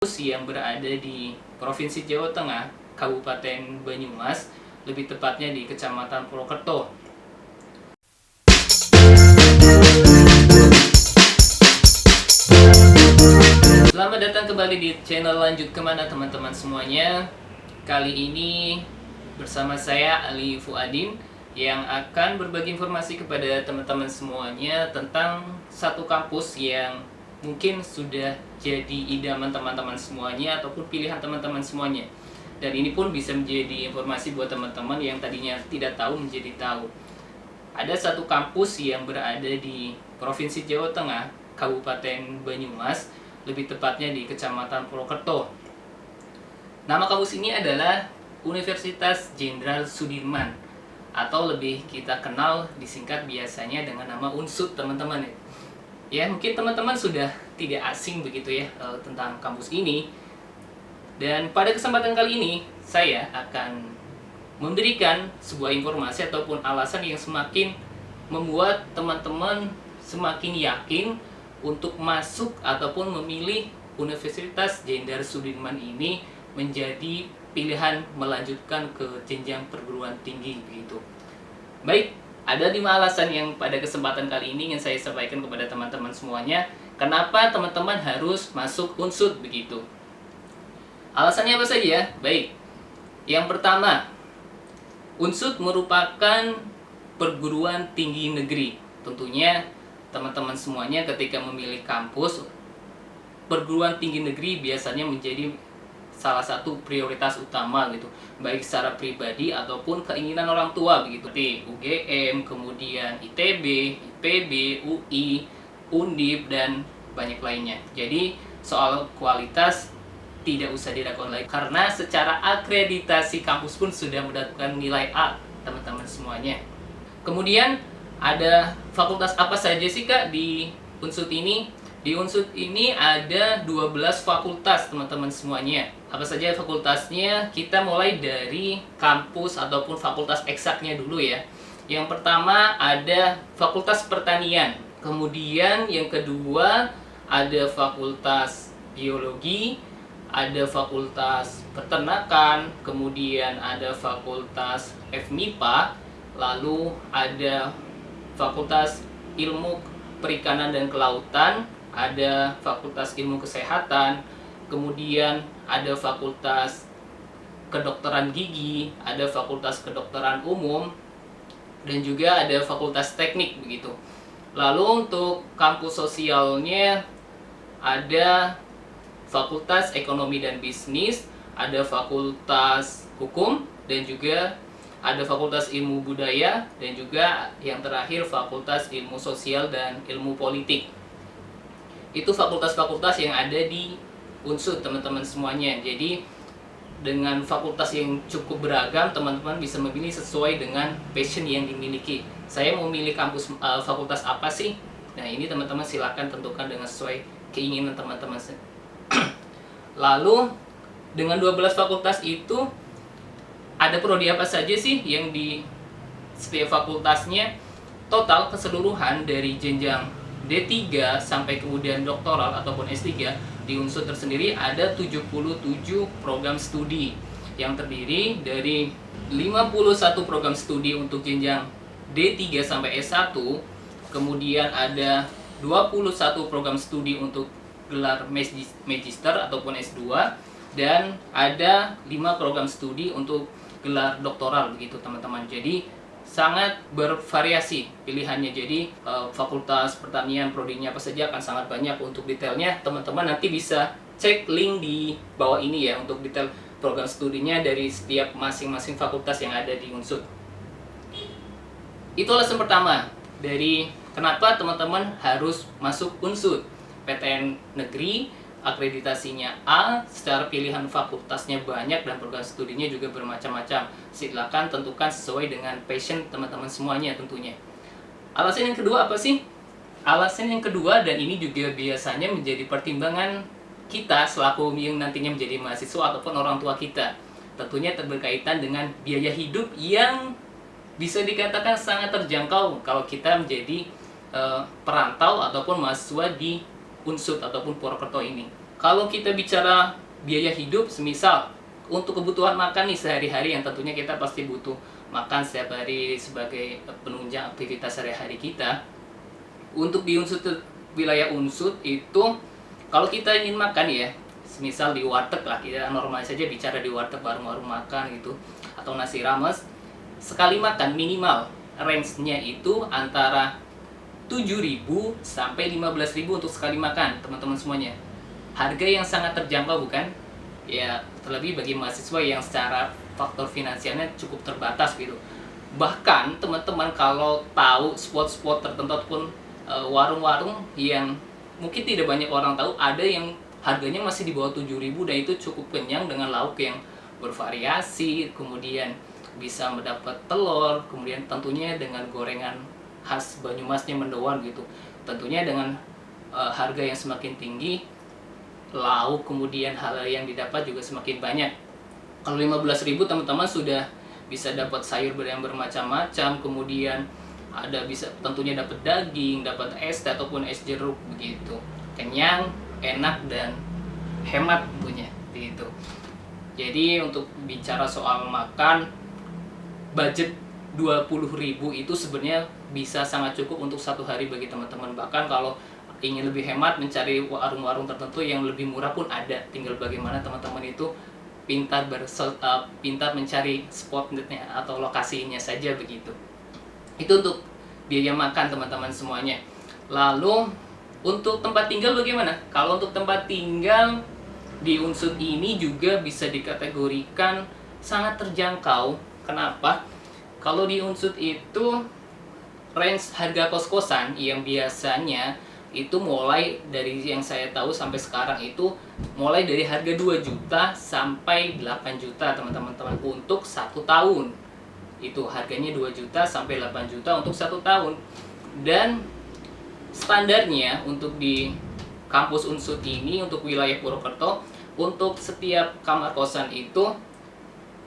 Yang berada di Provinsi Jawa Tengah, Kabupaten Banyumas, lebih tepatnya di Kecamatan Purwokerto. Selamat datang kembali di channel Lanjut Kemana teman-teman semuanya. Kali ini bersama saya Ali Fuadin yang akan berbagi informasi kepada teman-teman semuanya tentang satu kampus yang mungkin sudah jadi idaman teman-teman semuanya ataupun pilihan teman-teman semuanya. Dan ini pun bisa menjadi informasi buat teman-teman yang tadinya tidak tahu menjadi tahu. Ada satu kampus yang berada di Provinsi Jawa Tengah, Kabupaten Banyumas, lebih tepatnya di Kecamatan Purwokerto. Nama kampus ini adalah Universitas Jenderal Sudirman, atau lebih kita kenal disingkat biasanya dengan nama UNSUD, teman-teman. Ya, mungkin teman-teman sudah tidak asing begitu ya tentang kampus ini. Dan pada kesempatan kali ini saya akan memberikan sebuah informasi ataupun alasan yang semakin membuat teman-teman semakin yakin untuk masuk ataupun memilih Universitas Jenderal Sudirman ini menjadi pilihan melanjutkan ke jenjang perguruan tinggi begitu. Baik, ada 5 alasan yang pada kesempatan kali ini ingin saya sampaikan kepada teman-teman semuanya. Kenapa teman-teman harus masuk UNSUD begitu? Alasannya apa saja? Baik, yang pertama, UNSUD merupakan perguruan tinggi negeri. Tentunya teman-teman semuanya ketika memilih kampus, perguruan tinggi negeri biasanya menjadi salah satu prioritas utama gitu, baik secara pribadi ataupun keinginan orang tua begitu. Seperti UGM, kemudian ITB, IPB, UI, Undip dan banyak lainnya. Jadi soal kualitas tidak usah diragukan lagi karena secara akreditasi kampus pun sudah mendapatkan nilai A, teman-teman semuanya. Kemudian ada fakultas apa saja sih Kak di UNSUD ini? Di UNSUD ini ada 12 fakultas teman-teman semuanya. Apa saja fakultasnya? Kita mulai dari kampus ataupun fakultas eksaknya dulu ya. Yang pertama ada Fakultas Pertanian. Kemudian yang kedua ada Fakultas Biologi, ada Fakultas Peternakan, kemudian ada Fakultas FMIPA, lalu ada Fakultas Ilmu Perikanan dan Kelautan, ada Fakultas Ilmu Kesehatan, kemudian ada Fakultas Kedokteran Gigi, ada Fakultas Kedokteran Umum, dan juga ada Fakultas Teknik begitu. Lalu untuk kampus sosialnya ada Fakultas Ekonomi dan Bisnis, ada Fakultas Hukum, dan juga ada Fakultas Ilmu Budaya, dan juga yang terakhir Fakultas Ilmu Sosial dan Ilmu Politik. Itu fakultas-fakultas yang ada di UNSUD teman-teman semuanya. Jadi dengan fakultas yang cukup beragam, teman-teman bisa memilih sesuai dengan passion yang dimiliki. Saya mau memilih kampus fakultas apa sih? Nah, ini teman-teman silakan tentukan dengan sesuai keinginan teman-teman. Lalu dengan 12 fakultas itu ada prodi apa saja sih yang di setiap fakultasnya? Total keseluruhan dari jenjang D3 sampai kemudian doktoral ataupun S3 di UNSUD tersendiri ada 77 program studi yang terdiri dari 51 program studi untuk jenjang D3 sampai S1, kemudian ada 21 program studi untuk gelar magister ataupun S2, dan ada 5 program studi untuk gelar doktoral begitu teman-teman. Jadi sangat bervariasi pilihannya. Jadi Fakultas Pertanian prodinya apa saja akan sangat banyak. Untuk detailnya teman-teman nanti bisa cek link di bawah ini ya untuk detail program studinya dari setiap masing-masing fakultas yang ada di UNSUD. Itu alasan pertama dari kenapa teman-teman harus masuk UNSUD. PTN negeri, akreditasinya A, secara pilihan fakultasnya banyak dan program studinya juga bermacam-macam. Silakan tentukan sesuai dengan passion teman-teman semuanya tentunya. Alasan yang kedua apa sih? Alasan yang kedua, dan ini juga biasanya menjadi pertimbangan kita selaku yang nantinya menjadi mahasiswa ataupun orang tua kita. Tentunya berkaitan dengan biaya hidup yang bisa dikatakan sangat terjangkau kalau kita menjadi perantau ataupun mahasiswa di UNSUD ataupun Purwokerto ini. Kalau kita bicara biaya hidup, semisal untuk kebutuhan makan nih sehari-hari, yang tentunya kita pasti butuh makan setiap hari sebagai penunjang aktivitas sehari-hari kita. Untuk di Unsut, wilayah Unsut itu, kalau kita ingin makan ya, misal di warteg lah, kita normal saja bicara di warteg, warung-warung makan gitu, atau nasi rames, sekali makan minimal range-nya itu antara 7.000 sampai 15.000 untuk sekali makan, teman-teman semuanya. Harga yang sangat terjangkau, bukan? Ya, terlebih bagi mahasiswa yang secara faktor finansialnya cukup terbatas gitu. Bahkan teman-teman kalau tahu spot-spot tertentu ataupun warung-warung yang mungkin tidak banyak orang tahu, ada yang harganya masih di bawah 7.000 dan itu cukup kenyang dengan lauk yang bervariasi, kemudian bisa mendapat telur, kemudian tentunya dengan gorengan khas Banyumasnya mendoan gitu. Tentunya dengan harga yang semakin tinggi, lauk kemudian hal yang didapat juga semakin banyak. Kalau 15.000 teman-teman sudah bisa dapat sayur yang bermacam-macam, kemudian ada bisa tentunya dapat daging, dapat es teh ataupun es jeruk begitu. Kenyang, enak dan hemat tentunya gitu. Jadi untuk bicara soal makan, budget 20.000 itu sebenarnya bisa sangat cukup untuk satu hari bagi teman-teman. Bahkan kalau ingin lebih hemat, mencari warung-warung tertentu yang lebih murah pun ada. Tinggal bagaimana teman-teman itu pintar mencari spotnya atau lokasinya saja begitu. Itu untuk biaya makan teman-teman semuanya. Lalu untuk tempat tinggal bagaimana? Kalau untuk tempat tinggal di Unsut ini juga bisa dikategorikan sangat terjangkau. Kenapa? Kalau di Unsut itu range harga kos-kosan yang biasanya itu mulai dari yang saya tahu sampai sekarang itu mulai dari harga 2 juta sampai 8 juta teman-teman untuk 1 tahun. Itu harganya 2 juta sampai 8 juta untuk 1 tahun. Dan standarnya untuk di kampus Unsut ini, untuk wilayah Purwokerto, untuk setiap kamar kosan itu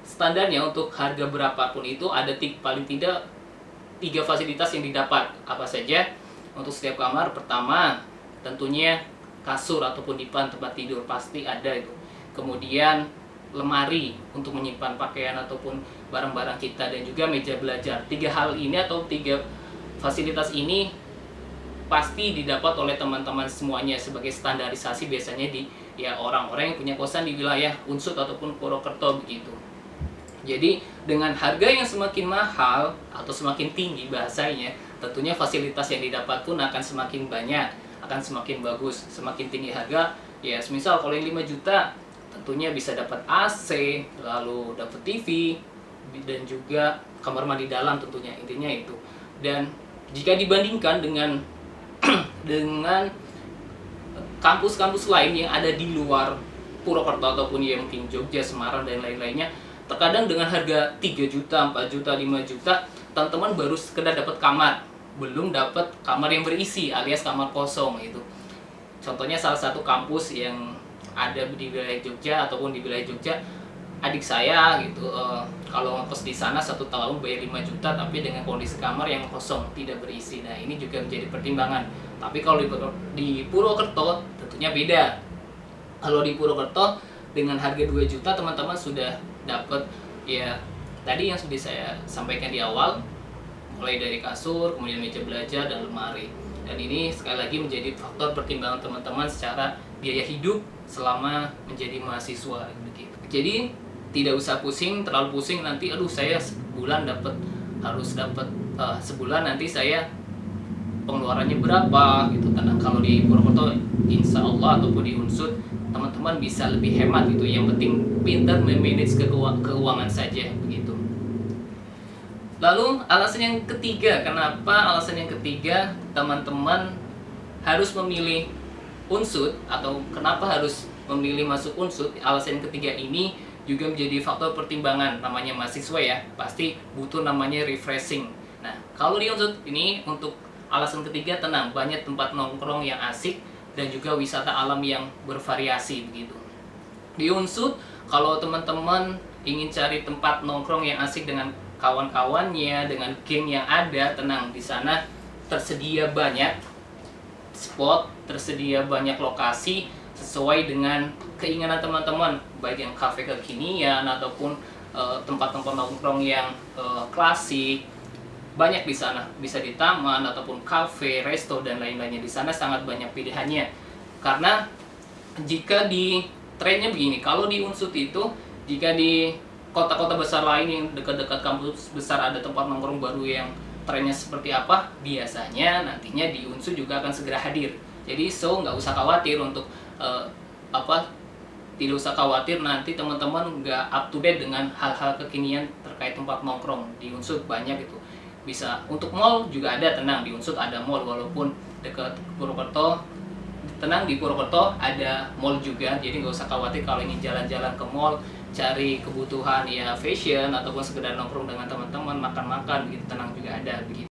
standarnya untuk harga berapapun itu ada paling tidak 3 fasilitas yang didapat. Apa saja? Untuk setiap kamar, pertama tentunya kasur ataupun dipan tempat tidur pasti ada itu. Kemudian lemari untuk menyimpan pakaian ataupun barang-barang kita, dan juga meja belajar. 3 hal ini atau 3 fasilitas ini pasti didapat oleh teman-teman semuanya sebagai standarisasi biasanya di orang-orang yang punya kosan di wilayah Unsut ataupun Purwokerto begitu. Jadi dengan harga yang semakin mahal atau semakin tinggi bahasanya, tentunya fasilitas yang didapat pun akan semakin banyak, akan semakin bagus. Semakin tinggi harga, ya semisal kalau yang 5 juta tentunya bisa dapat AC, lalu dapat TV, dan juga kamar mandi dalam tentunya, intinya itu. Dan jika dibandingkan dengan dengan kampus-kampus lain yang ada di luar Purwokerto ataupun ya mungkin Jogja, Semarang dan lain-lainnya, terkadang dengan harga 3 juta, 4 juta, 5 juta, teman-teman baru sekedar dapat kamar, belum dapat kamar yang berisi alias kamar kosong itu. Contohnya salah satu kampus yang ada di wilayah Jogja ataupun di wilayah Jogja, adik saya gitu, kalau ngekos di sana 1 tahun bayar 5 juta tapi dengan kondisi kamar yang kosong, tidak berisi. Nah ini juga menjadi pertimbangan. Tapi kalau di Purwokerto tentunya beda. Kalau di Purwokerto dengan harga 2 juta teman-teman sudah dapat ya tadi yang sudah saya sampaikan di awal, mulai dari kasur, kemudian meja belajar dan lemari. Dan ini sekali lagi menjadi faktor pertimbangan teman-teman secara biaya hidup selama menjadi mahasiswa begitu. Jadi tidak usah terlalu pusing nanti, aduh saya sebulan sebulan nanti saya pengeluarannya berapa gitu. Karena kalau di Purwokerto insya Allah ataupun di Unsut teman-teman bisa lebih hemat gitu. Yang penting pintar memanage keuangan saja begitu. Lalu alasan yang ketiga, kenapa alasan yang ketiga teman-teman harus memilih Unsut atau kenapa harus memilih masuk Unsut? Alasan yang ketiga ini juga menjadi faktor pertimbangan. Namanya mahasiswa ya, pasti butuh namanya refreshing. Nah, kalau di Unsut ini untuk alasan ketiga, tenang, banyak tempat nongkrong yang asik dan juga wisata alam yang bervariasi begitu. Di Unsut, kalau teman-teman ingin cari tempat nongkrong yang asik dengan kawan-kawannya, dengan geng yang ada, tenang, di sana tersedia banyak spot, tersedia banyak lokasi sesuai dengan keinginan teman-teman, baik yang kafe kekinian ataupun tempat-tempat nongkrong yang klasik. Banyak di sana, bisa di taman ataupun kafe, resto dan lain-lainnya. Di sana sangat banyak pilihannya. Karena jika di trennya begini, kalau di Unsut itu, jika di kota-kota besar lain yang dekat-dekat kampus besar ada tempat nongkrong baru yang trennya seperti apa, biasanya nantinya di Unsut juga akan segera hadir. Jadi nggak usah khawatir untuk tidak usah khawatir nanti teman-teman nggak up to date dengan hal-hal kekinian terkait tempat nongkrong. Di Unsut banyak itu. Bisa untuk mall juga ada, tenang, di Unsut ada mall, walaupun dekat Purwokerto, tenang, di Purwokerto ada mall juga, jadi nggak usah khawatir kalau ingin jalan-jalan ke mall cari kebutuhan ya fashion ataupun sekedar nongkrong dengan teman-teman, makan-makan begitu, tenang, juga ada begitu.